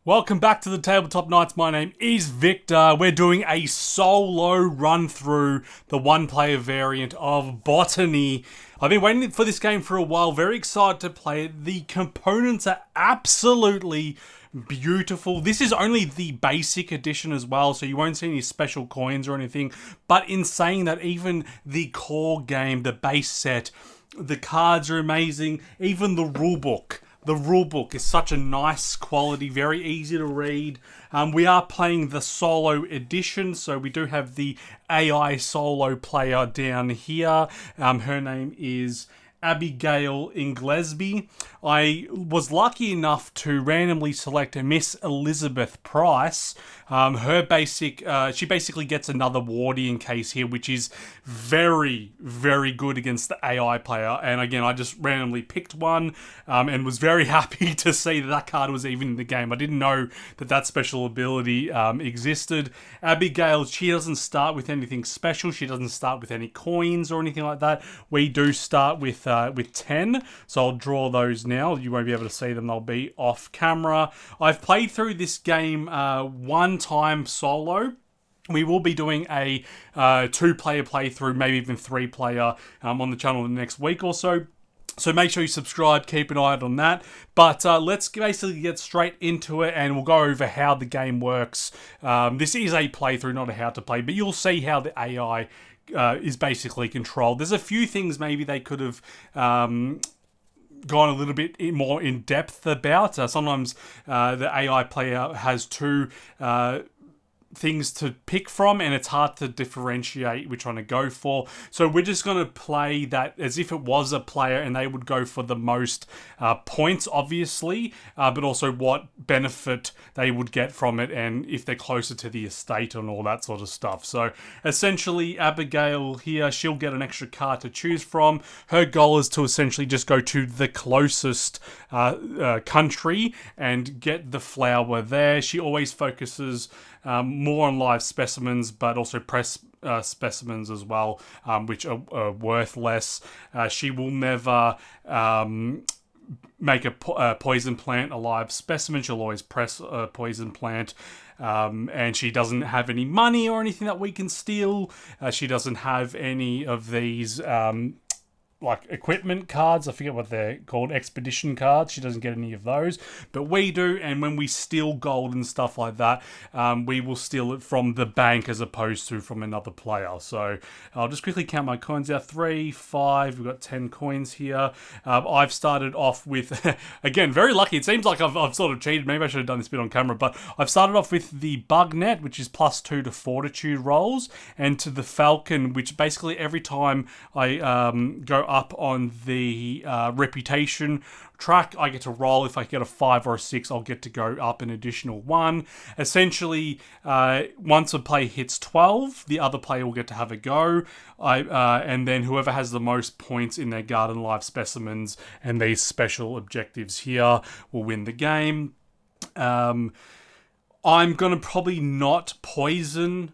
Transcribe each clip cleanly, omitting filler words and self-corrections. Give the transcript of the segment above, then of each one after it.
Welcome back to the Tabletop Nights. My name is Victor. We're doing a solo run through the one-player variant of Botany. I've been waiting for this game for a while. Very excited to play it. The components are absolutely beautiful. This is only the basic edition as well, so you won't see any special coins or anything. But in saying that, even the core game, the base set, the cards are amazing. Even the rulebook. The rulebook is such a nice quality, very easy to read. We are playing the solo edition, so we do have the AI solo player down here. Her name is Abigail Inglesby. I was lucky enough to randomly select Miss Elizabeth Price. She basically gets another Wardian case here, which is very, very good against the AI player. And again, I just randomly picked one and was very happy to see that card was even in the game. I didn't know that special ability existed. Abigail, she doesn't start with anything special. She doesn't start with any coins or anything like that. We do start with 10, so I'll draw those now. You won't be able to see them. They'll be off camera. I've played through this game one time solo. We will be doing a two-player playthrough, maybe even three-player on the channel in the next week or so. So make sure you subscribe, keep an eye out on that. But let's basically get straight into it, and we'll go over how the game works. This is a playthrough, not a how to play, but you'll see how the AI is basically controlled. There's a few things maybe they could have gone a little bit more in depth about. Sometimes the AI player has two things to pick from, and it's hard to differentiate which one to go for. So we're just going to play that as if it was a player, and they would go for the most points, obviously, but also what benefit they would get from it, and if they're closer to the estate and all that sort of stuff. So essentially, Abigail here, she'll get an extra card to choose from. Her goal is to essentially just go to the closest country and get the flower there. She always focuses more on live specimens, but also press specimens as well, which are worth less. She will never make a poison plant a live specimen. She'll always press a poison plant. And she doesn't have any money or anything that we can steal. She doesn't have any of these like equipment cards. I forget what they're called, expedition cards. She doesn't get any of those, but we do. And when we steal gold and stuff like that, we will steal it from the bank as opposed to from another player. So I'll just quickly count my coins out. 3, 5, we've got 10 coins here. I've started off with again, very lucky. It seems like I've sort of cheated. Maybe I should have done this bit on camera, but I've started off with the bug net, which is +2 to fortitude rolls, and to the falcon, which basically every time I go up on the reputation track, I get to roll. If I get a 5 or a 6, I'll get to go up an additional 1. Essentially, once a player hits 12, the other player will get to have a go. And then whoever has the most points in their garden live specimens and these special objectives here will win the game. I'm going to probably not poison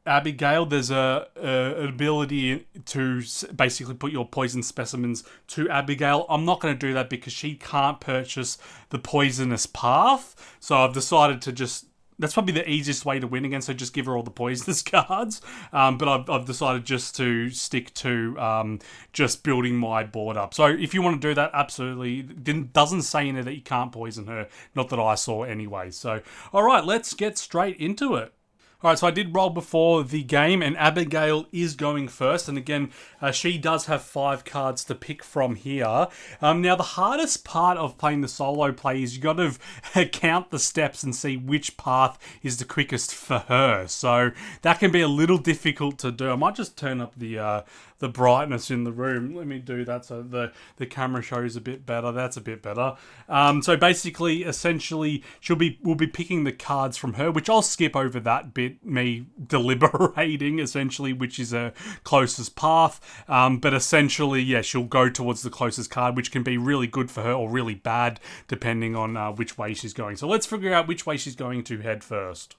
Abigail. There's an ability to basically put your poison specimens to Abigail. I'm not going to do that because she can't purchase the poisonous path. So I've decided to just... That's probably the easiest way to win against, so just give her all the poisonous cards. But I've decided just to stick to just building my board up. So if you want to do that, absolutely. Doesn't say in there that you can't poison her. Not that I saw anyway. So, alright, let's get straight into it. Alright, so I did roll before the game, and Abigail is going first. And again, she does have 5 cards to pick from here. Now, the hardest part of playing the solo play is you got to count the steps and see which path is the quickest for her. So that can be a little difficult to do. I might just turn up the brightness in the room. Let me do that so the camera shows a bit better. That's a bit better. So basically, essentially, we'll be picking the cards from her, which I'll skip over that bit, me deliberating essentially which is her closest path. But essentially, yeah, she'll go towards the closest card, which can be really good for her or really bad depending on which way she's going. So let's figure out which way she's going to head first.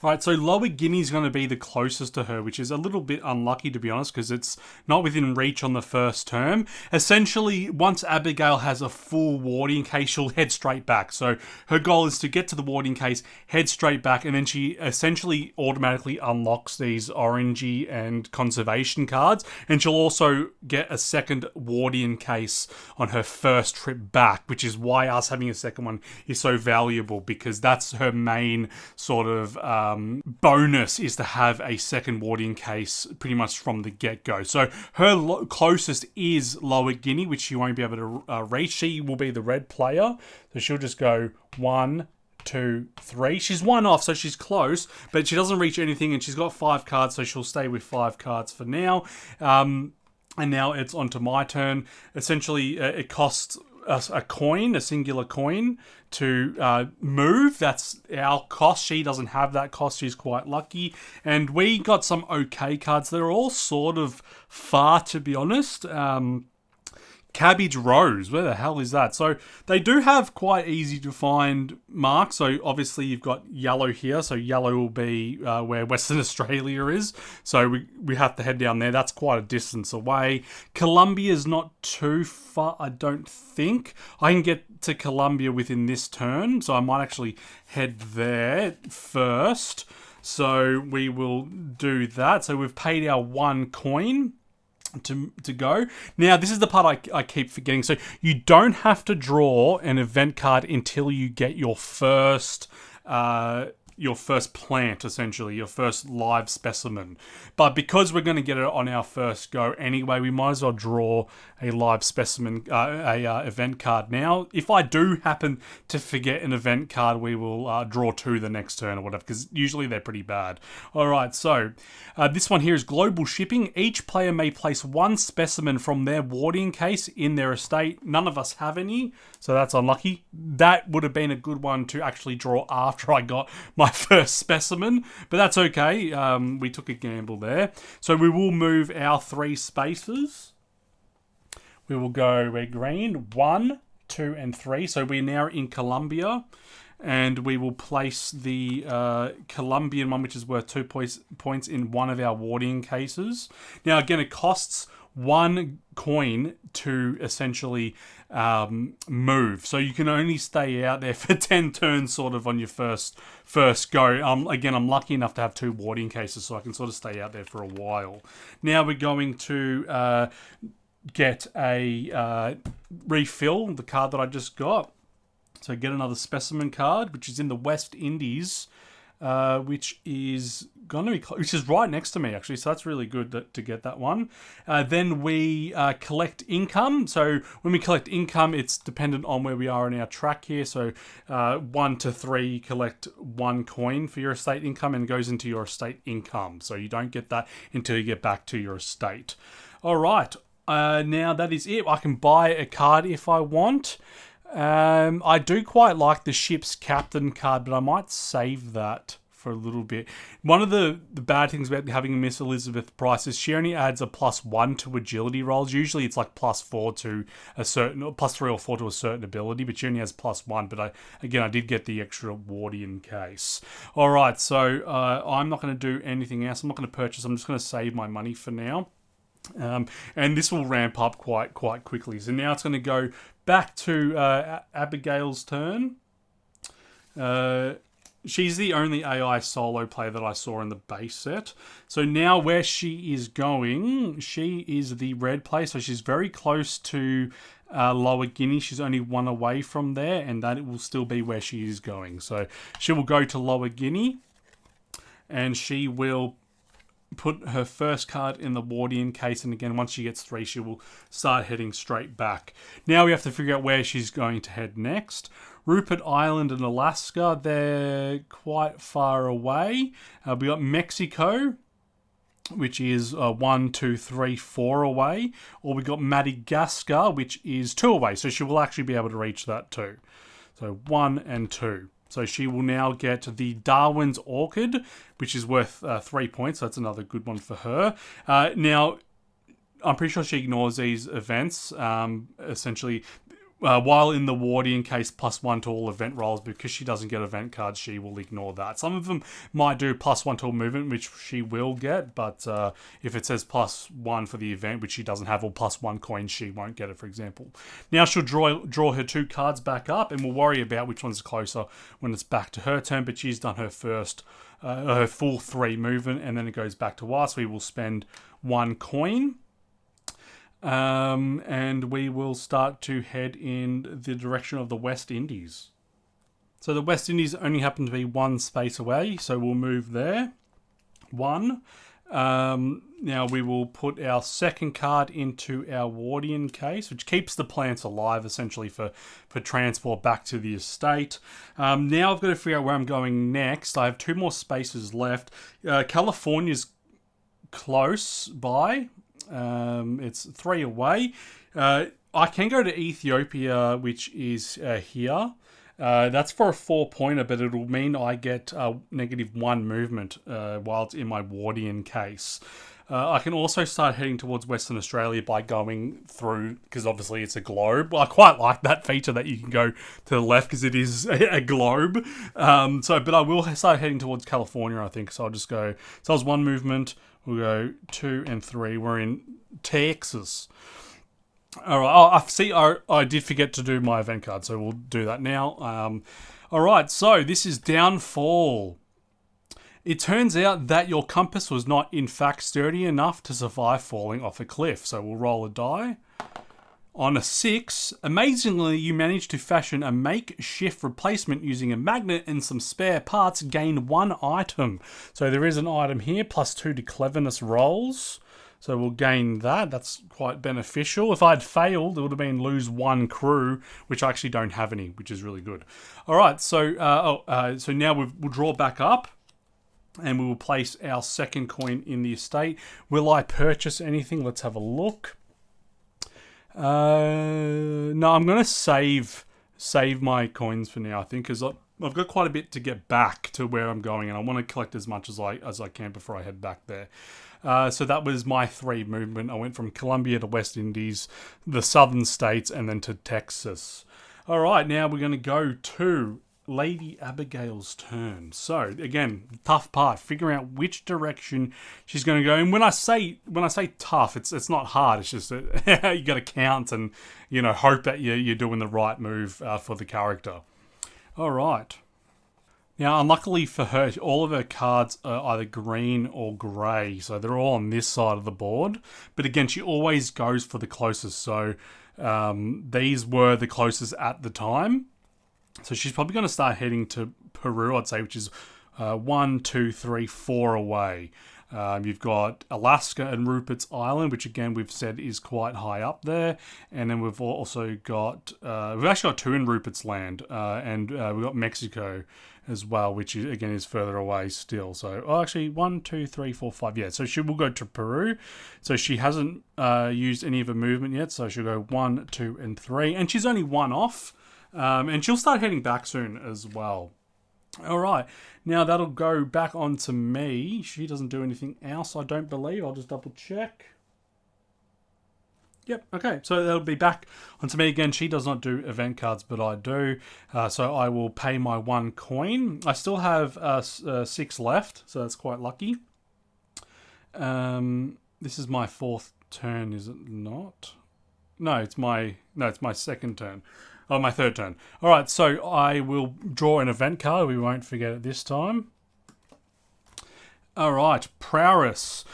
Right, so Lower Guinea's going to be the closest to her, which is a little bit unlucky, to be honest, because it's not within reach on the first term. Essentially, once Abigail has a full warding case, she'll head straight back. So her goal is to get to the warding case, head straight back, and then she essentially automatically unlocks these orangey and conservation cards, and she'll also get a second warding case on her first trip back, which is why us having a second one is so valuable, because that's her main sort of bonus, is to have a second warding case pretty much from the get-go. So her closest is Lower Guinea, which she won't be able to reach. She will be the red player, so she'll just go 1, 2, 3. She's one off, so she's close, but she doesn't reach anything, and she's got 5 cards, so she'll stay with 5 cards for now. And now it's on to my turn. Essentially, it costs us a coin, a singular coin, to move. That's our cost. She doesn't have that cost. She's quite lucky. And we got some okay cards. They're all sort of far, to be honest. Cabbage Rose, where the hell is that? So they do have quite easy to find marks. So obviously you've got yellow here. So yellow will be where Western Australia is. So we have to head down there. That's quite a distance away. Colombia's not too far, I don't think. I can get to Colombia within this turn. So I might actually head there first. So we will do that. So we've paid our 1 coin to go. Now, this is the part I keep forgetting. So you don't have to draw an event card until you get your first plant, essentially, your first live specimen. But because we're going to get it on our first go anyway, we might as well draw a live specimen, event card now. If I do happen to forget an event card, we will draw 2 the next turn or whatever, because usually they're pretty bad. Alright, so this one here is global shipping. Each player may place 1 specimen from their warding case in their estate. None of us have any, so that's unlucky. That would have been a good one to actually draw after I got my first specimen, but that's okay. We took a gamble there. So we will move our 3 spaces. We will go, we're green, 1, 2, and 3. So we're now in Colombia, and we will place the Colombian one, which is worth 2 points in one of our warding cases. Now, again, it costs 1 coin to essentially move. So you can only stay out there for 10 turns sort of on your first go. Again, I'm lucky enough to have 2 warding cases, so I can sort of stay out there for a while. Now we're going to get a refill the card that I just got. So get another specimen card, which is in the West Indies, which is going to be which is right next to me, actually. So that's really good to get that one. Then we collect income. So when we collect income, it's dependent on where we are in our track here. So 1 to 3, collect 1 coin for your estate income, and it goes into your estate income. So you don't get that until you get back to your estate. All right. Now that is it. I can buy a card if I want. I do quite like the ship's captain card, but I might save that for a little bit. One of the bad things about having Miss Elizabeth Price is she only adds a +1 to agility rolls. Usually it's like +4 to a certain, +3 or 4 to a certain ability, but she only has +1. But I did get the extra wardian case. All right, so I'm not going to do anything else. I'm not going to purchase. I'm just going to save my money for now. And this will ramp up quite quickly. So now it's going to go back to Abigail's turn. She's the only AI solo player that I saw in the base set. So now where she is going, she is the red player. So she's very close to Lower Guinea. She's only 1 away from there, and that will still be where she is going. So she will go to Lower Guinea, and she will put her first card in the Wardian case, and again, once she gets 3, she will start heading straight back. Now we have to figure out where she's going to head next. Rupert Island and Alaska, they're quite far away. We got Mexico, which is 1, 2, 3, 4 away. Or we got Madagascar, which is 2 away, so she will actually be able to reach that too. So 1 and 2. So she will now get the Darwin's Orchid, which is worth 3 points. So that's another good one for her. Now, I'm pretty sure she ignores these events. Essentially, while in the Wardian case, +1 to all event rolls. Because she doesn't get event cards, she will ignore that. Some of them might do +1 to all movement, which she will get, but if it says +1 for the event, which she doesn't have, or +1 coins, she won't get it, for example. Now she'll draw her 2 cards back up, and we'll worry about which one's closer when it's back to her turn, but she's done her first, her full 3 movement, and then it goes back to us. We will spend 1 coin. And we will start to head in the direction of the West Indies. So the West Indies only happen to be 1 space away, so we'll move there. 1. Now we will put our second card into our Wardian case, which keeps the plants alive, essentially, for transport back to the estate. Now I've got to figure out where I'm going next. I have 2 more spaces left. California's close by. It's 3 away. I can go to Ethiopia, which is here. That's for a 4-pointer, but it'll mean I get -1 movement while it's in my Wardian case. I can also start heading towards Western Australia by going through, because obviously it's a globe. Well, I quite like that feature that you can go to the left because it is a globe. But I will start heading towards California, I think. So I'll just go. So that was 1 movement. We'll go 2 and 3. We're in Texas. All right. I did forget to do my event card, so we'll do that now. All right. So this is Downfall. It turns out that your compass was not, in fact, sturdy enough to survive falling off a cliff. So we'll roll a die. On a 6, amazingly, you managed to fashion a makeshift replacement using a magnet and some spare parts. Gain 1 item. So there is an item here, +2 to cleverness rolls. So we'll gain that. That's quite beneficial. If I'd failed, it would have been lose 1 crew, which I actually don't have any, which is really good. All right, so now we'll draw back up. And we will place our second coin in the estate. Will I purchase anything? Let's have a look. No, I'm going to save my coins for now, I think, because I've got quite a bit to get back to where I'm going, and I want to collect as much as I can before I head back there. So that was my 3 movement. I went from Colombia to West Indies, the southern states, and then to Texas. All right, now we're going to go to Lady Abigail's turn. So again, tough part, figuring out which direction she's going to go. And when I say tough, it's not hard. It's just that you got to count and hope that you're doing the right move for the character. All right. Now, unluckily for her, all of her cards are either green or grey, so they're all on this side of the board. But again, she always goes for the closest. So these were the closest at the time. So she's probably going to start heading to Peru, I'd say, which is 1, 2, 3, 4 away. You've got Alaska and Rupert's Island, which again we've said is quite high up there. And then we've also got, we've actually got 2 in Rupert's Land, and we've got Mexico as well, which again is further away still. So actually 1, 2, 3, 4, 5. Yeah, so she will go to Peru. So she hasn't used any of her movement yet. So she'll go 1, 2, and 3. And she's only 1 off. And she'll start heading back soon as well. All right. Now that'll go back onto me. She doesn't do anything else, I don't believe. I'll just double check. Yep. Okay. So that'll be back onto me again. She does not do event cards, but I do. So I will pay my 1 coin. I still have 6 left, so that's quite lucky. This is my 4th turn, is it not? No, it's my second turn. Oh, my 3rd turn. All right, so I will draw an event card. We won't forget it this time. All right, prowess.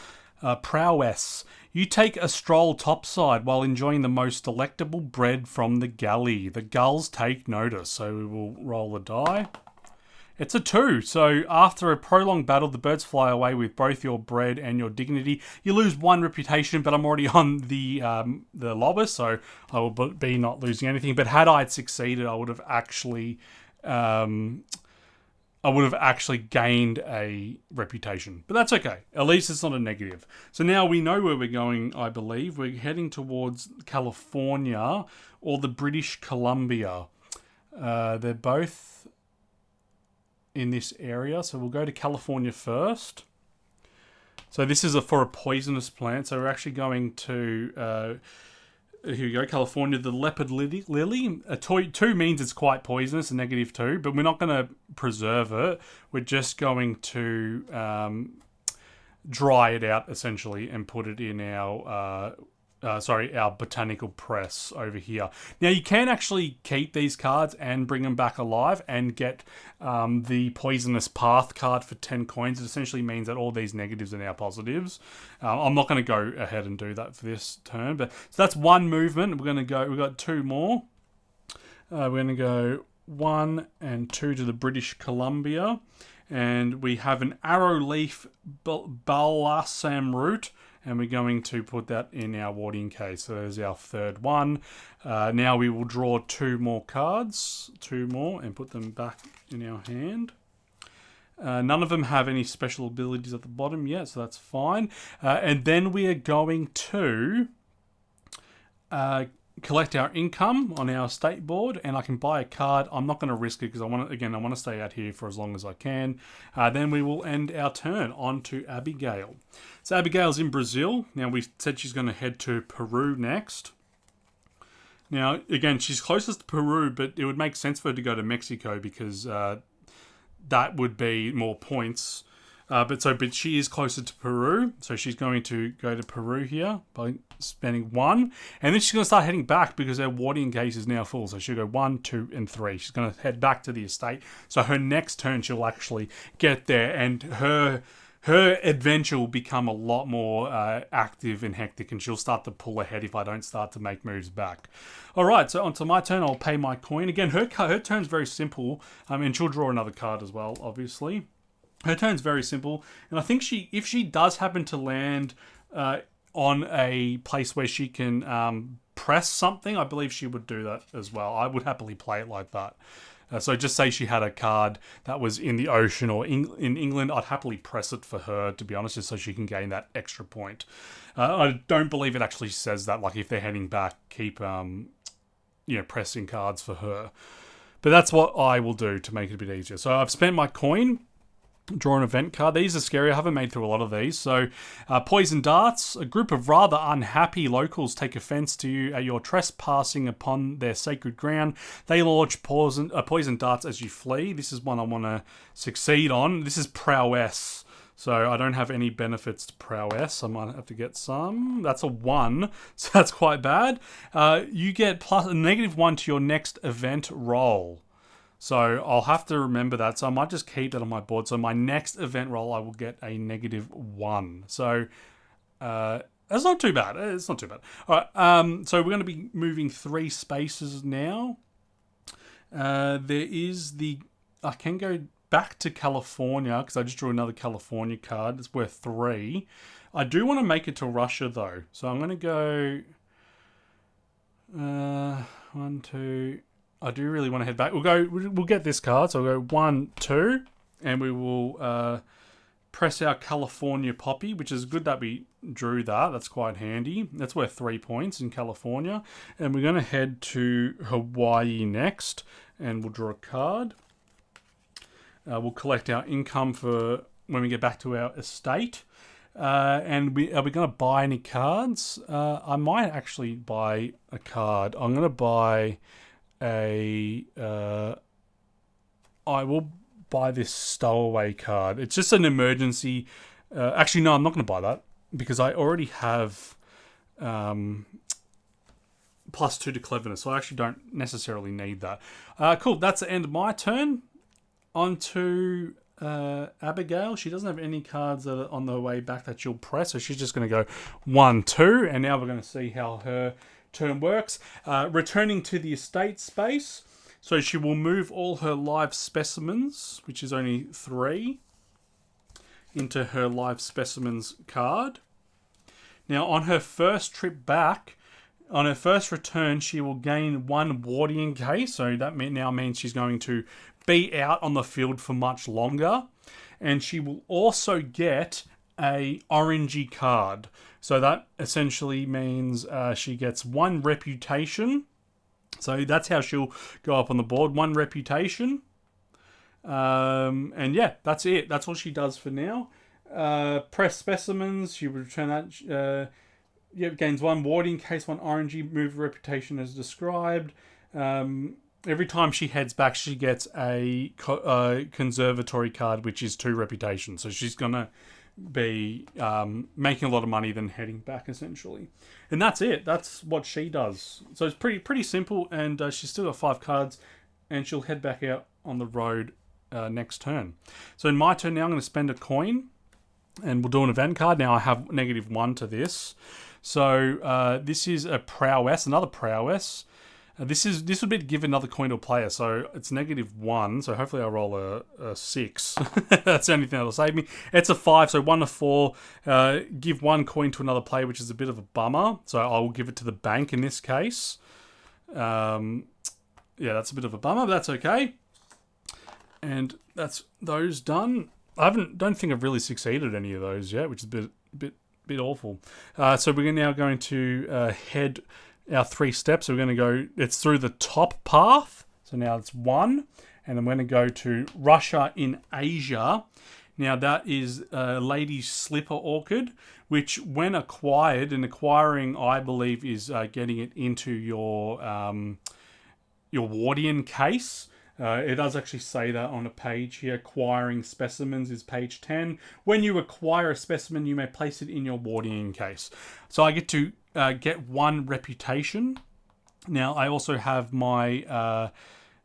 You take a stroll topside while enjoying the most delectable bread from the galley. The gulls take notice, so we will roll a die. It's a 2. So after a prolonged battle, the birds fly away with both your bread and your dignity. You lose 1 reputation, but I'm already on the lobber, so I will be not losing anything. But had I succeeded, I would have actually gained a reputation. But that's okay. At least it's not a negative. So now we know where we're going, I believe. We're heading towards California or the British Columbia. They're both in this area, so we'll go to California first. So this is for a poisonous plant, so we're actually going to here we go, California, the leopard lily. A 2 means it's quite poisonous, a -2, but we're not going to preserve it. We're just going to dry it out, essentially, and put it in our botanical press over here. Now, you can actually keep these cards and bring them back alive and get the Poisonous Path card for 10 coins. It essentially means that all these negatives are now positives. I'm not going to go ahead and do that for this turn, but so that's one movement. We've got 2 more. We're going to go 1 and 2 to the British Columbia, and we have an arrowleaf balsam root, and we're going to put that in our warding case. So there's our third one. Now we will draw 2 more cards, 2 more, and put them back in our hand. None of them have any special abilities at the bottom yet, so that's fine. And then we are going to collect our income on our estate board, and I can buy a card. I'm not going to risk it because I want to stay out here for as long as I can. Then we will end our turn. On to Abigail. So Abigail's in Brazil. Now, we said she's going to head to Peru next. Now, again, she's closest to Peru, but it would make sense for her to go to Mexico because that would be more points. But she is closer to Peru, so she's going to go to Peru here by spending 1, and then she's going to start heading back because her warding case is now full. So she'll go 1, 2, and 3. She's going to head back to the estate. So her next turn, she'll actually get there, and her adventure will become a lot more active and hectic, and she'll start to pull ahead if I don't start to make moves back. All right, so onto my turn. I'll pay my coin again. Her turn's very simple, and she'll draw another card as well, obviously. Her turn's very simple, and I think if she does happen to land on a place where she can press something, I believe she would do that as well. I would happily play it like that. So just say she had a card that was in the ocean or in England, I'd happily press it for her, to be honest, just so she can gain that extra point. I don't believe it actually says that, like if they're heading back, keep pressing cards for her. But that's what I will do to make it a bit easier. So I've spent my coin. Draw an event card. These are scary. I haven't made through a lot of these. So, poison darts. A group of rather unhappy locals take offense to you at your trespassing upon their sacred ground. They launch poison darts as you flee. This is one I want to succeed on. This is prowess. So I don't have any benefits to prowess. I might have to get some. That's a 1, so that's quite bad. You get -1 to your next event roll. So I'll have to remember that. So I might just keep that on my board. So my next event roll, I will get a -1. So that's not too bad. It's not too bad. All right. So we're going to be moving 3 spaces now. I can go back to California because I just drew another California card. It's worth 3. I do want to make it to Russia though. So I'm going to go 1, 2. I do really want to head back. We'll get this card. So I'll go 1, 2, and we will press our California Poppy, which is good that we drew that. That's quite handy. That's worth 3 points in California. And we're going to head to Hawaii next, and we'll draw a card. We'll collect our income for when we get back to our estate. And are we going to buy any cards? I might actually buy a card. I'm going to buy I will buy this stowaway card. It's just an emergency. Actually, no, I'm not going to buy that because I already have +2 to cleverness, so I actually don't necessarily need that. Cool, that's the end of my turn. On to Abigail. She doesn't have any cards that are on the way back that she'll press, so she's just going to go 1, 2, and now we're going to see how her turn works. Returning to the estate space, so she will move all her live specimens, which is only 3, into her live specimens card. Now on her first trip back, on her first return, she will gain 1 warding case, so that now means she's going to be out on the field for much longer, and she will also get a orangey card. So that essentially means she gets 1 reputation. So that's how she'll go up on the board. 1 reputation. And yeah, that's it. That's all she does for now. Press specimens. She will return that. gains 1 ward in case 1 RNG move reputation as described. Every time she heads back, she gets a conservatory card, which is 2 reputation. So she's going to be making a lot of money then heading back, essentially. And that's it. That's what she does. So it's pretty simple, and she's still got 5 cards, and she'll head back out on the road next turn. So in my turn now, I'm going to spend a coin, and we'll do an event card. Now I have -1 to this. So this is a prowess, another prowess. This would be to give another coin to a player, so it's -1. So hopefully I roll a 6. That's the only thing that'll save me. It's a 5, so 1 to 4. Give 1 coin to another player, which is a bit of a bummer. So I will give it to the bank in this case. Yeah, that's a bit of a bummer, but that's okay. And that's those done. Don't think I've really succeeded any of those yet, which is a bit awful. So we're now going to head our 3 steps. So we're going to go, it's through the top path. So now it's 1. And I'm going to go to Russia in Asia. Now that is Lady's Slipper Orchid, which when acquired, and acquiring, I believe, is getting it into your Wardian case. It does actually say that on a page here. Acquiring specimens is page 10. When you acquire a specimen, you may place it in your Wardian case. So I get to get 1 reputation. Now, I also have my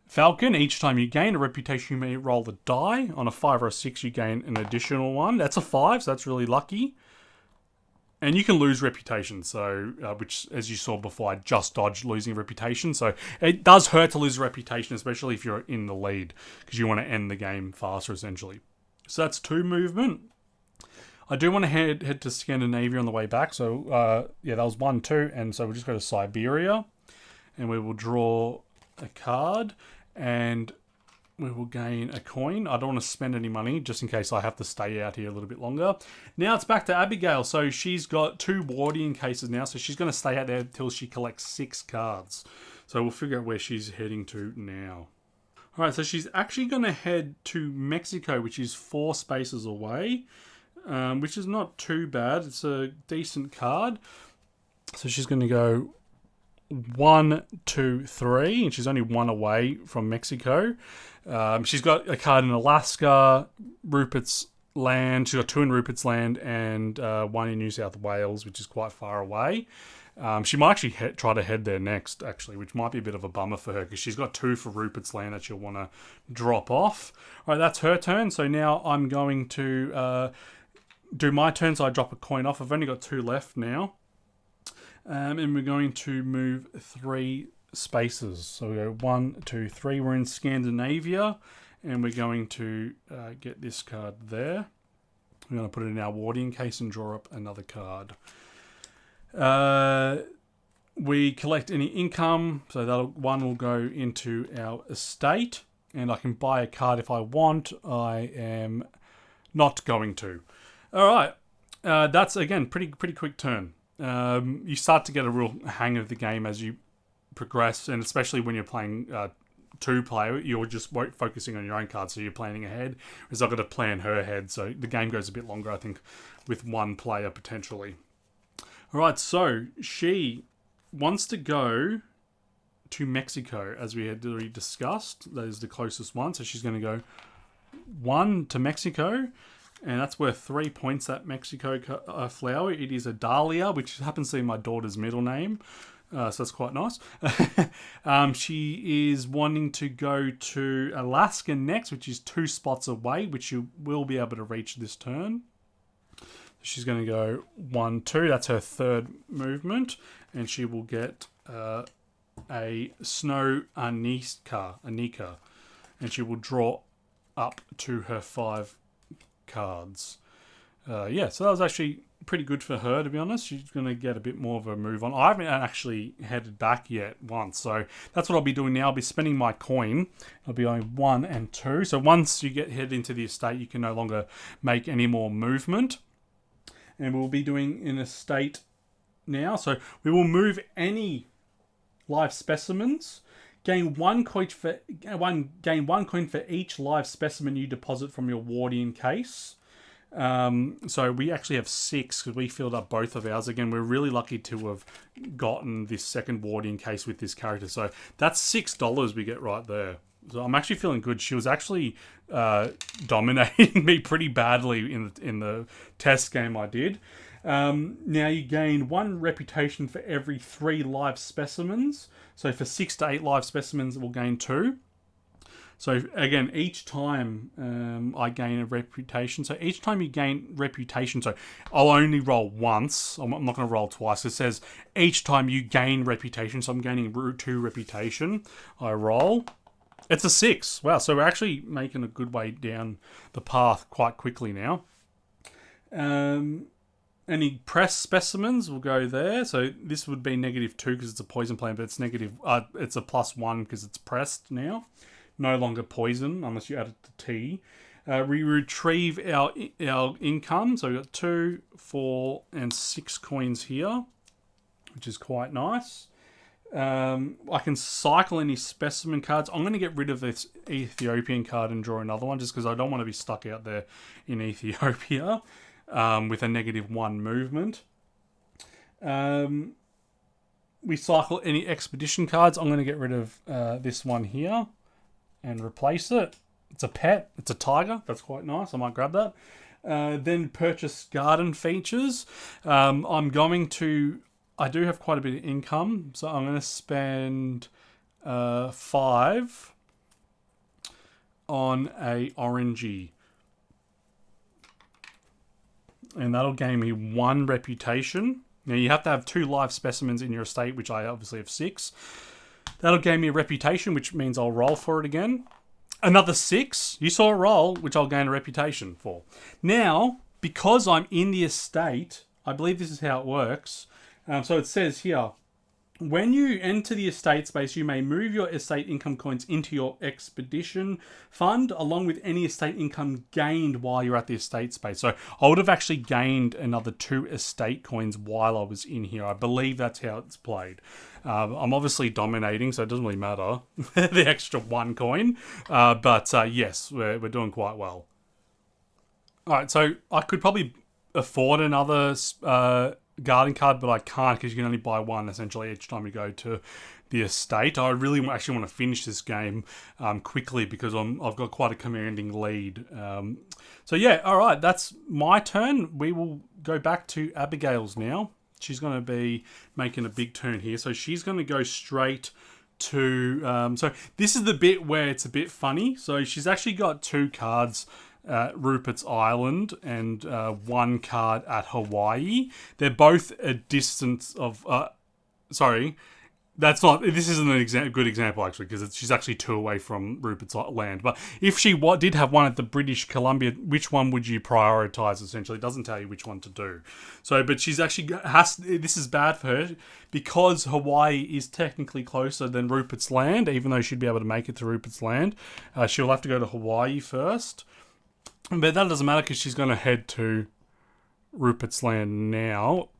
Falcon. Each time you gain a reputation, you may roll the die. On a 5 or a 6, you gain an additional 1. That's a 5, so that's really lucky. And you can lose reputation, so which, as you saw before, I just dodged losing reputation. So it does hurt to lose reputation, especially if you're in the lead, because you want to end the game faster, essentially. So that's 2 movement. I do want to head to Scandinavia on the way back. So, yeah, that was 1, 2. And so we'll just go to Siberia. And we will draw a card. And we will gain a coin. I don't want to spend any money, just in case I have to stay out here a little bit longer. Now it's back to Abigail. So she's got 2 Wardian cases now. So she's going to stay out there until she collects 6 cards. So we'll figure out where she's heading to now. All right, so she's actually going to head to Mexico, which is 4 spaces away. Which is not too bad. It's a decent card. So she's going to go 1, 2, 3, and she's only 1 away from Mexico. She's got a card in Alaska, Rupert's Land. She's got 2 in Rupert's Land and 1 in New South Wales, which is quite far away. She might actually try to head there next, actually, which might be a bit of a bummer for her because she's got 2 for Rupert's Land that she'll want to drop off. All right, that's her turn. So now I'm going to do my turn, so I drop a coin off. I've only got 2 left now. And we're going to move 3 spaces. So we go 1, 2, 3. We're in Scandinavia, and we're going to get this card there. We're going to put it in our Wardian case and draw up another card. We collect any income, so that 1 will go into our estate, and I can buy a card if I want. I am not going to. All right, that's again pretty quick turn. You start to get a real hang of the game as you progress, and especially when you're playing 2-player, you're just focusing on your own cards, so you're planning ahead. Whereas I've got to plan her ahead, so the game goes a bit longer, I think, with 1 player potentially. All right, so she wants to go to Mexico, as we had already discussed. That is the closest one, so she's going to go 1 to Mexico. And that's worth 3 points, that Mexico flower. It is a dahlia, which happens to be my daughter's middle name. So that's quite nice. She is wanting to go to Alaska next, which is 2 spots away, which you will be able to reach this turn. She's going to go 1, 2. That's her 3rd movement. And she will get a snow Anika. And she will draw up to her 5 cards. Yeah, so that was actually pretty good for her, to be honest. She's going to get a bit more of a move on. I haven't actually headed back yet once, so that's what I'll be doing now. I'll be spending my coin. I'll be going 1 and 2. So once you head into the estate, you can no longer make any more movement. And we'll be doing an estate now. So we will move any live specimens. Gain 1 coin for each live specimen you deposit from your Wardian case. So we actually have 6 because we filled up both of ours. Again, we're really lucky to have gotten this second warding case with this character. So that's $6 we get right there. So I'm actually feeling good. She was actually dominating me pretty badly in the test game I did. Now you gain 1 reputation for every 3 live specimens. So for 6 to 8 live specimens, we'll gain 2. So again, each time I gain a reputation. So each time you gain reputation, so I'll only roll once. I'm not going to roll twice. It says each time you gain reputation. So I'm gaining 2 reputation. I roll. It's a 6. Wow, so we're actually making a good way down the path quite quickly now. Any press specimens will go there. So this would be -2 because it's a poison plant, but it's negative. It's a +1 because it's pressed now. No longer poison unless you add it to tea. We retrieve our income. So we've got 2, 4, and 6 coins here, which is quite nice. I can cycle any specimen cards. I'm going to get rid of this Ethiopian card and draw another one just because I don't want to be stuck out there in Ethiopia with a -1 movement. We cycle any expedition cards. I'm going to get rid of this one here and replace it. It's a pet. It's a tiger. That's quite nice. I might grab that. Then purchase garden features. I do have quite a bit of income, so I'm going to spend 5 on a orangey. And that'll gain me 1 reputation. Now you have to have 2 live specimens in your estate, which I obviously have 6. That'll gain me a reputation, which means I'll roll for it again. Another 6. You saw a roll, which I'll gain a reputation for. Now, because I'm in the estate, I believe this is how it works. So it says here, when you enter the estate space, you may move your estate income coins into your expedition fund, along with any estate income gained while you're at the estate space. So I would have actually gained another 2 estate coins while I was in here. I believe that's how it's played. I'm obviously dominating, so it doesn't really matter, the extra 1 coin. But yes, we're doing quite well. All right, so I could probably afford another garden card, but I can't because you can only buy 1 essentially each time you go to the estate. I really actually want to finish this game quickly because I've got quite a commanding lead. So yeah, all right, that's my turn. We will go back to Abigail's now. She's going to be making a big turn here. So she's going to go straight to... so this is the bit where it's a bit funny. So she's actually got 2 cards Rupert's Island and 1 card at Hawaii. They're both a distance of... sorry, that's not... This isn't a good example, actually, because she's actually 2 away from Rupert's land. But if she did have 1 at the British Columbia, which one would you prioritise, essentially? It doesn't tell you which one to do. So, but she's actually... This is bad for her, because Hawaii is technically closer than Rupert's land, even though she'd be able to make it to Rupert's land. She'll have to go to Hawaii first. But that doesn't matter because she's going to head to Rupert's land now.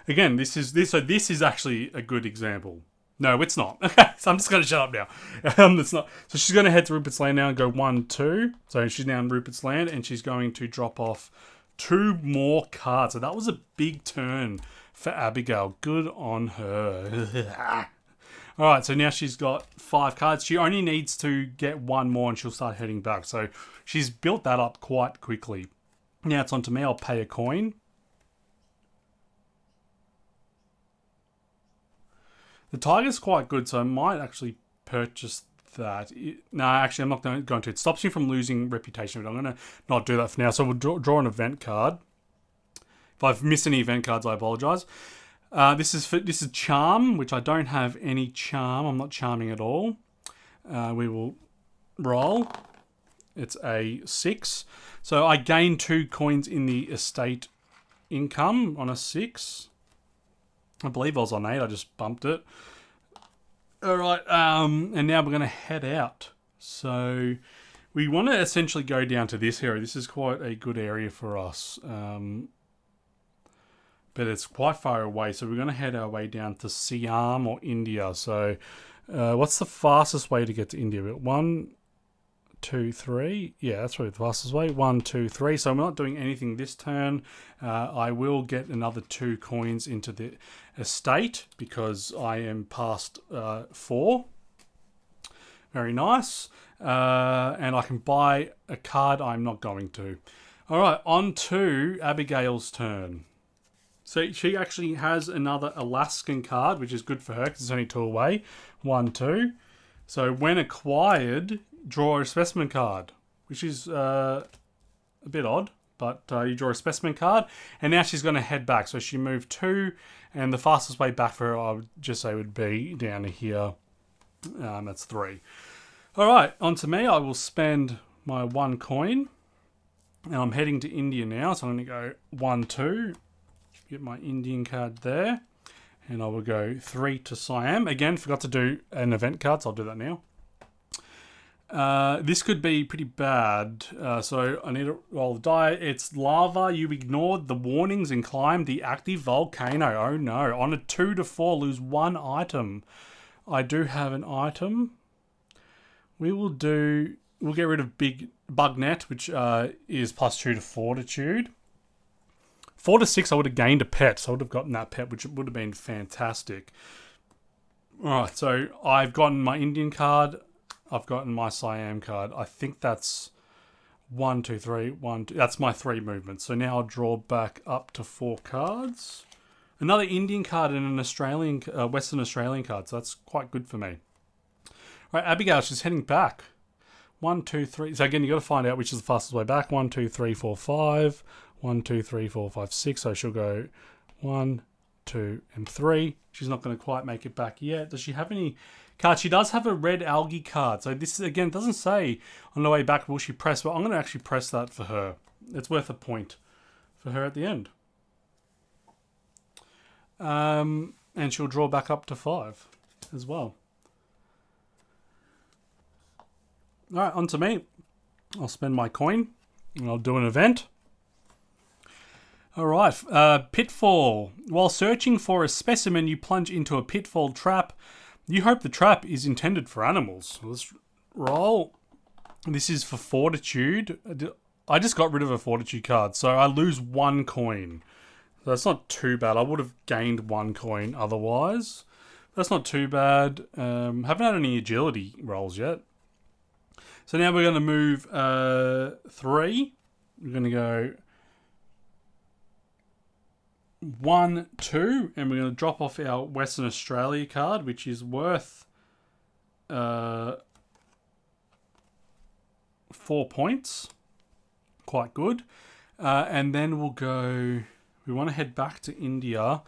Again, this is actually a good example. No, it's not. Okay, so I'm just going to shut up now. It's not. So she's going to head to Rupert's land now and go 1, 2. So she's now in Rupert's land and she's going to drop off 2 more cards. So that was a big turn for Abigail. Good on her. All right, so now she's got 5 cards. She only needs to get 1 more and she'll start heading back. So she's built that up quite quickly. Now it's on to me. I'll pay a coin. The tiger's quite good, so I might actually purchase that. No, actually, I'm not going to. It stops me from losing reputation, but I'm going to not do that for now. So we'll draw an event card. If I've missed any event cards, I apologise. This is charm, which I don't have any charm. I'm not charming at all. We will roll. It's a 6. So I gain 2 coins in the estate income on a 6. I believe I was on 8. I just bumped it. All right. And now we're going to head out. So we want to essentially go down to this area. This is quite a good area for us. But it's quite far away. So we're going to head our way down to Siam or India. So what's the fastest way to get to India? 1, 2, 3. Yeah, that's probably the fastest way. 1, 2, 3. So I'm not doing anything this turn. I will get another 2 coins into the estate because I am past 4. Very nice. And I can buy a card. I'm not going to. All right, on to Abigail's turn. So she actually has another Alaskan card, which is good for her because it's only 2 away. 1, 2. So when acquired, draw a specimen card, which is a bit odd, but you draw a specimen card. And now she's going to head back. So she moved 2, and the fastest way back for her, I would just say, would be down to here. That's 3. All right, on to me. I will spend my 1 coin. And I'm heading to India now, so I'm going to go 1, 2. Get my Indian card there. And I will go 3 to Siam. Again, forgot to do an event card, so I'll do that now. This could be pretty bad. So I need to roll the die. It's lava. You ignored the warnings and climbed the active volcano. Oh no. On a 2 to 4, lose 1 item. I do have an item. We'll get rid of big bug net, which is plus 2 to fortitude. 4 to 6, I would have gained a pet, so I would have gotten that pet, which would have been fantastic. Alright, so I've gotten my Indian card. I've gotten my Siam card. I think that's 1, 2, 3, 1, 2. That's my 3 movements. So now I'll draw back up to 4 cards. Another Indian card and an Australian, Western Australian card, so that's quite good for me. Right, Abigail, she's heading back. 1, 2, 3. So again, you got to find out which is the fastest way back. 1, 2, 3, 4, 5. 1, 2, 3, 4, 5, 6. So she'll go 1, 2, and 3. She's not going to quite make it back yet. Does she have any cards? She does have a red algae card. So this, again, doesn't say on the way back will she press, but I'm going to actually press that for her. It's worth a point for her at the end. And she'll draw back up to 5 as well. All right, on to me. I'll spend my coin and I'll do an event. All right, pitfall. While searching for a specimen, you plunge into a pitfall trap. You hope the trap is intended for animals. Let's roll. This is for fortitude. I just got rid of a fortitude card, so I lose 1 coin. So that's not too bad. I would have gained 1 coin otherwise. That's not too bad. Haven't had any agility rolls yet. So now we're going to move 3. We're going to go 1, 2, and we're going to drop off our Western Australia card, which is worth 4 points. Quite good. And then we'll go... We want to head back to India.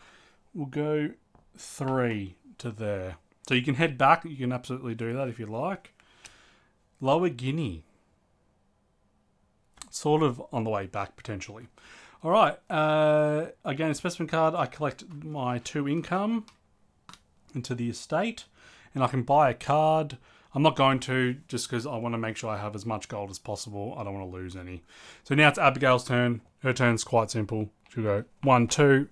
We'll go 3 to there. So you can head back. You can absolutely do that if you like. Lower Guinea. Sort of on the way back, potentially. All right. Again, a specimen card. I collect my 2 income into the estate. And I can buy a card. I'm not going to, just because I want to make sure I have as much gold as possible. I don't want to lose any. So now it's Abigail's turn. Her turn's quite simple. She'll go 1, 2,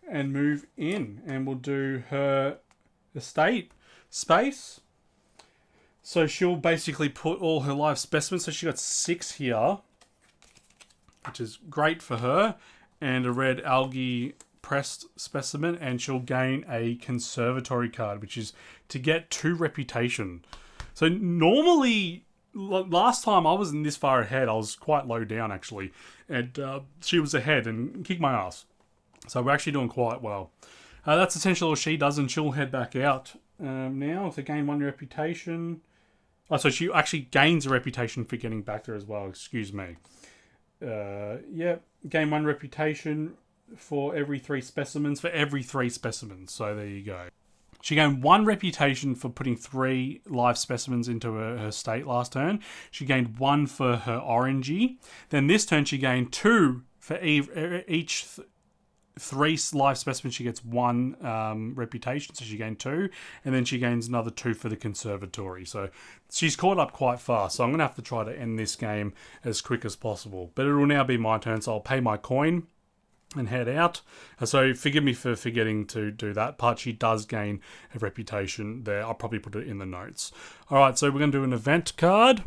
and move in. And we'll do her estate space. So she'll basically put all her live specimens. So she got 6 here, which is great for her. And a red algae pressed specimen. And she'll gain a conservatory card, which is to get 2 reputation. So normally, last time I wasn't this far ahead. I was quite low down, actually. And she was ahead and kicked my ass. So we're actually doing quite well. That's essentially all she does, and she'll head back out now. So gain 1 reputation. Oh, so she actually gains a reputation for getting back there as well. Excuse me. Gain 1 reputation for every 3 specimens. For every 3 specimens. So there you go. She gained 1 reputation for putting 3 live specimens into her state last turn. She gained 1 for her orangey. Then this turn she gained 2 for each 3 live specimens. She gets 1 reputation, so she gained 2. And then she gains another 2 for the conservatory. So she's caught up quite fast. So I'm going to have to try to end this game as quick as possible. But it will now be my turn, so I'll pay my coin and head out. So forgive me for forgetting to do that part. She does gain a reputation there. I'll probably put it in the notes. All right, so we're going to do an event card.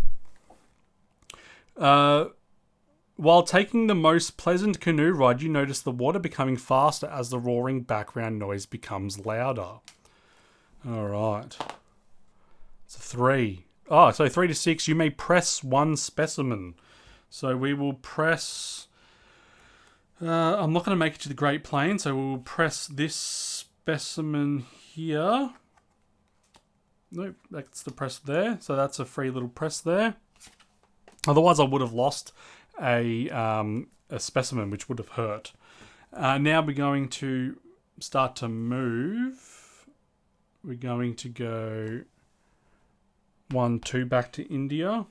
Uh, while taking the most pleasant canoe ride, you notice the water becoming faster as the roaring background noise becomes louder. All right. It's a 3. Oh, so 3 to 6. You may press one specimen. So we will press. I'm not going to make it to the Great Plains, so we'll press this specimen here. Nope, that's the press there. So that's a free little press there. Otherwise, I would have lost a specimen, which would have hurt. Now we're going to start to move. We're going to go 1, 2 back to India.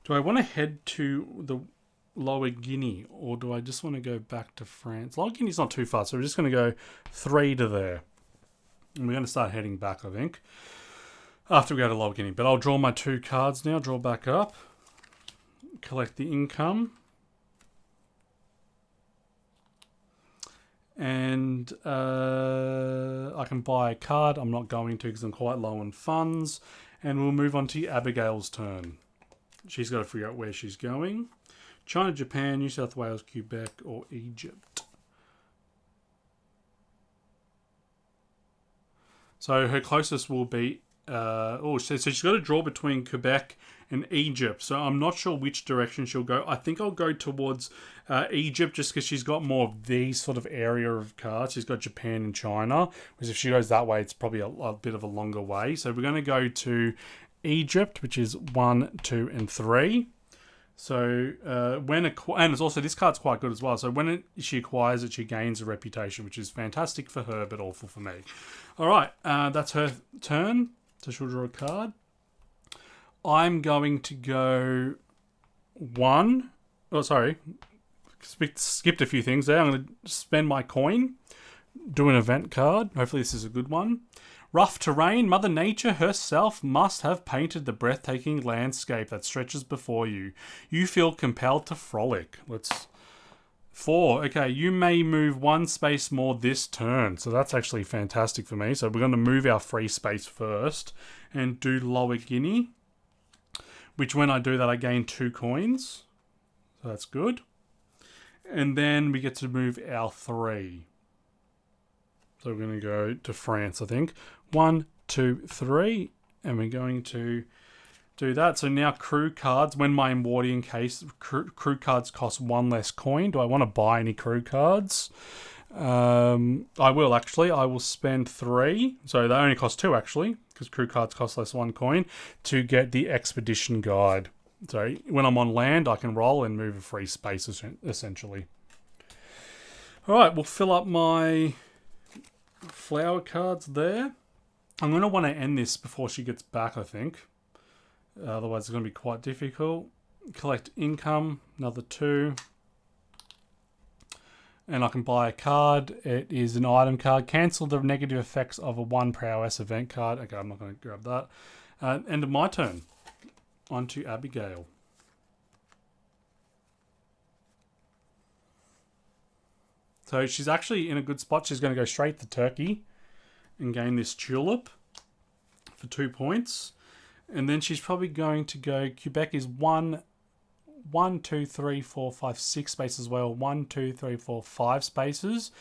Do I want to head to the Lower Guinea, or do I just want to go back to France? Lower Guinea's not too far, so we're just going to go 3 to there. And we're going to start heading back, I think, after we go to Lower Guinea. But I'll draw my 2 cards now, draw back up, collect the income. And I can buy a card. I'm not going to because I'm quite low on funds. And we'll move on to Abigail's turn. She's got to figure out where she's going. China, Japan, New South Wales, Quebec, or Egypt. So her closest will be... so she's got to draw between Quebec and Egypt. So I'm not sure which direction she'll go. I think I'll go towards Egypt just because she's got more of these sort of area of cards. She's got Japan and China. Whereas if she goes that way, it's probably a bit of a longer way. So we're going to go to Egypt, which is 1, 2, and 3. So and it's also, this card's quite good as well. So when she acquires it, she gains a reputation, which is fantastic for her, but awful for me. All right, that's her turn. So she'll draw a card. I'm going to go 1. Oh, sorry. Skipped a few things there. I'm going to spend my coin. Do an event card. Hopefully this is a good one. Rough terrain, Mother Nature herself must have painted the breathtaking landscape that stretches before you. You feel compelled to frolic. 4. Okay, you may move 1 space more this turn. So that's actually fantastic for me. So we're going to move our free space first and do Lower Guinea. Which when I do that, I gain 2 coins. So that's good. And then we get to move our 3. So we're going to go to France, I think. 1, 2, 3. And we're going to do that. So now crew cards. When my Edwardian case, crew cards cost 1 less coin. Do I want to buy any crew cards? I will, actually. I will spend 3. So they only cost 2, actually, because crew cards cost less 1 coin, to get the expedition guide. So when I'm on land, I can roll and move a free space, essentially. All right, we'll fill up my flower cards there. I'm going to want to end this before she gets back, I think. Otherwise, it's going to be quite difficult. Collect income, another 2. And I can buy a card. It is an item card. Cancel the negative effects of a 1 prowess event card. Okay, I'm not going to grab that. End of my turn. On to Abigail. So she's actually in a good spot. She's going to go straight to Turkey and gain this tulip for 2 points. And then she's probably going to go... Quebec is 1, 2, 3, 4, 5, 6 spaces as well. 1, 2, 3, 4, 5 spaces.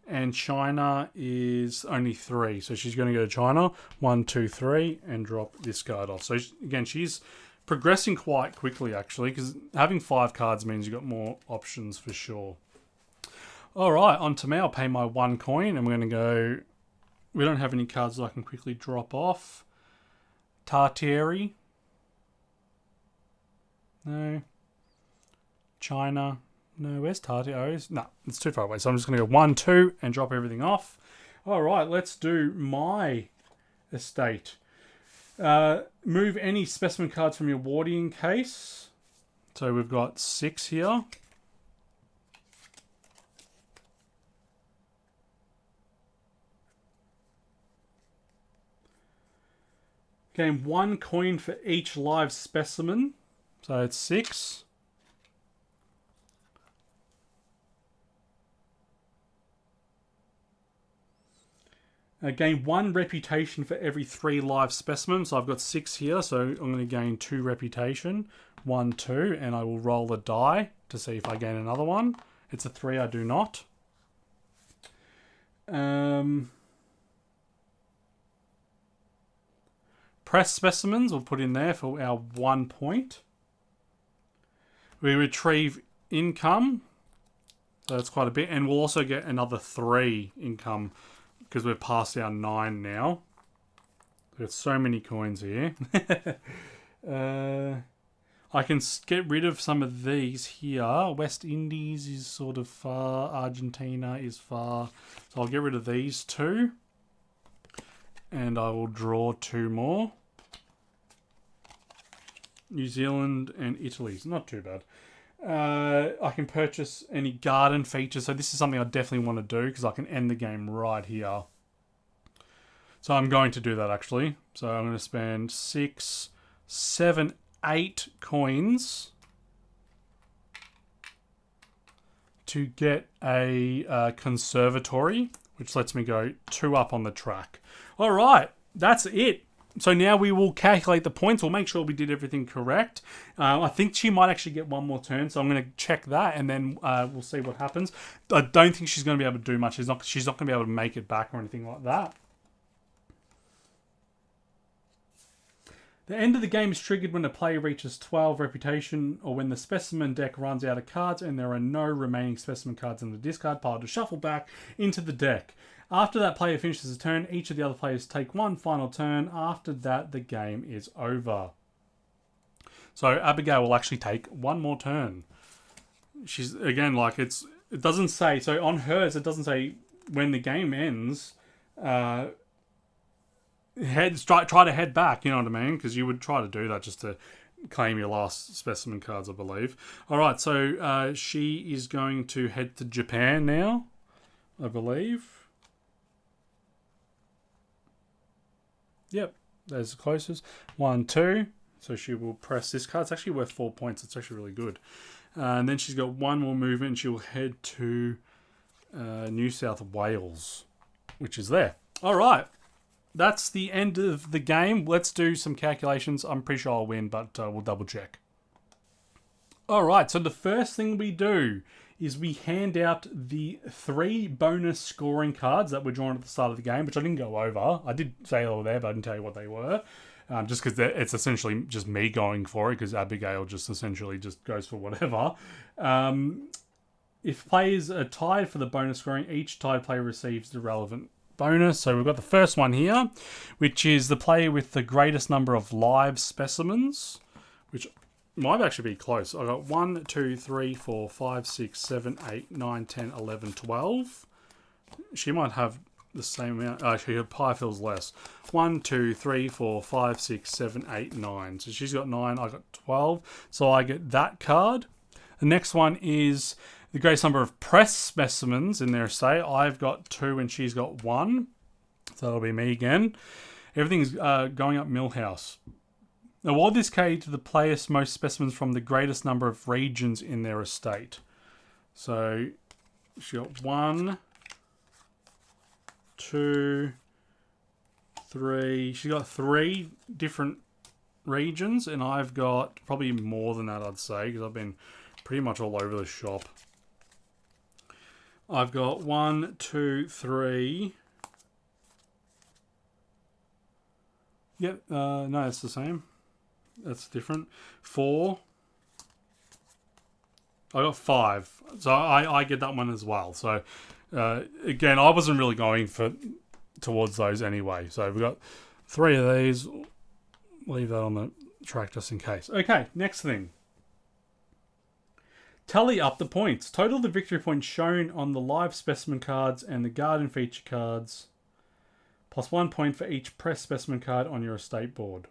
And China is only 3. So she's going to go to China. 1, 2, 3. And drop this card off. So again, she's progressing quite quickly, actually. Because having 5 cards means you've got more options for sure. All right, on to me. I'll pay my 1 coin. And we're going to go... We don't have any cards that I can quickly drop off. Tartary. No. China. No, where's Tartary? No, it's too far away. So I'm just going to go 1, 2 and drop everything off. All right, let's do my estate. Move any specimen cards from your Edwardian case. So we've got 6 here. Gain 1 coin for each live specimen. So it's 6. Gain 1 reputation for every 3 live specimens. So I've got 6 here, so I'm going to gain 2 reputation. 1, 2, and I will roll a die to see if I gain another one. It's a 3, I do not. Press specimens we'll put in there for our 1 point. We retrieve income. So that's quite a bit. And we'll also get another 3 income because we're past our 9 now. We've got so many coins here. I can get rid of some of these here. West Indies is sort of far. Argentina is far. So I'll get rid of these 2. And I will draw 2 more. New Zealand and Italy. It's not too bad. I can purchase any garden features. So this is something I definitely want to do because I can end the game right here. So I'm going to do that actually. So I'm going to spend 6, 7, 8 coins to get a conservatory, which lets me go 2 up on the track. All right, that's it. So now we will calculate the points. We'll make sure we did everything correct. I think she might actually get 1 more turn, so I'm going to check that, and then we'll see what happens. I don't think she's going to be able to do much. She's not going to be able to make it back or anything like that. The end of the game is triggered when a player reaches 12 reputation or when the specimen deck runs out of cards and there are no remaining specimen cards in the discard pile to shuffle back into the deck. After that player finishes a turn, each of the other players take 1 final turn. After that, the game is over. So Abigail will actually take 1 more turn. She's, again, like it doesn't say, so on hers, it doesn't say when the game ends, try to head back, you know what I mean? Because you would try to do that just to claim your last specimen cards, I believe. All right, so she is going to head to Japan now, I believe. Yep, there's the closest. 1, 2. So she will press this card. It's actually worth 4 points. It's actually really good. And then she's got 1 more movement. And she'll head to New South Wales, which is there. All right. That's the end of the game. Let's do some calculations. I'm pretty sure I'll win, but we'll double check. All right. So the first thing we do is we hand out the 3 bonus scoring cards that were drawn at the start of the game, which I didn't go over. I did say they were there, but I didn't tell you what they were. Just because it's essentially just me going for it, because Abigail just essentially just goes for whatever. If players are tied for the bonus scoring, each tied player receives the relevant bonus. So we've got the first one here, which is the player with the greatest number of live specimens, which might actually be close. I've got 1, 2, 3, 4, 5, 6, 7, 8, 9, 10, 11, 12. She might have the same amount. Actually, her pie feels less. 1, 2, 3, 4, 5, 6, 7, 8, 9. So she's got 9, I got 12. So I get that card. The next one is the greatest number of press specimens in their estate. I've got 2 and she's got 1. So that'll be me again. Everything's going up Millhouse. Award this card to the player's most specimens from the greatest number of regions in their estate. So she got 1, 2, 3. She got 3 different regions, and I've got probably more than that, I'd say, because I've been pretty much all over the shop. I've got 1, 2, 3. Yep, no, it's the same. That's different. 4. I got 5. So I get that one as well. So, again, I wasn't really going towards those anyway. So we've got 3 of these. Leave that on the track just in case. Okay, next thing. Tally up the points. Total the victory points shown on the live specimen cards and the garden feature cards. Plus 1 point for each press specimen card on your estate board.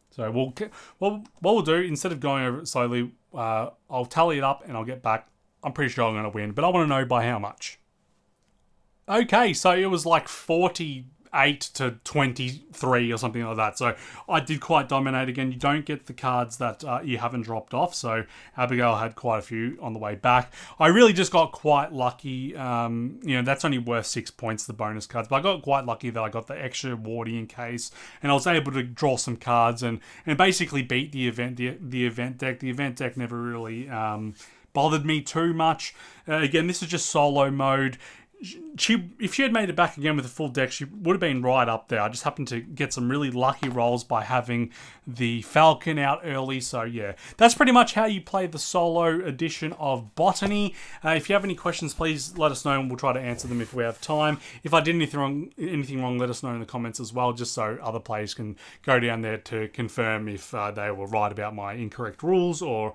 So what we'll do, instead of going over it slowly, I'll tally it up and I'll get back. I'm pretty sure I'm going to win, but I want to know by how much. Okay, so it was like 40 8 to 23 or something like that. So I did quite dominate again. You don't get the cards that you haven't dropped off. So Abigail had quite a few on the way back. I really just got quite lucky. That's only worth 6 points, the bonus cards. But I got quite lucky that I got the extra wardy in case. And I was able to draw some cards and basically beat the event deck. The event deck never really bothered me too much. Again, this is just solo mode. If she had made it back again with a full deck, she would have been right up there. I just happened to get some really lucky rolls by having the Falcon out early. So yeah, that's pretty much how you play the solo edition of Botany. If you have any questions, please let us know and we'll try to answer them if we have time. If I did anything wrong, let us know in the comments as well, just so other players can go down there to confirm if they were right about my incorrect rules or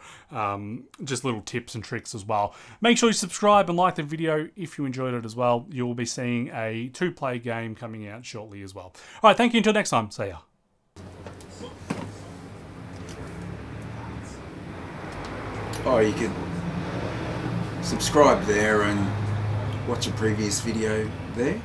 just little tips and tricks as well. Make sure you subscribe and like the video if you enjoyed it as well. You will be seeing a 2-player game coming out shortly as well. All right, thank you. Until next time. See ya. Oh, you could subscribe there and watch a previous video there.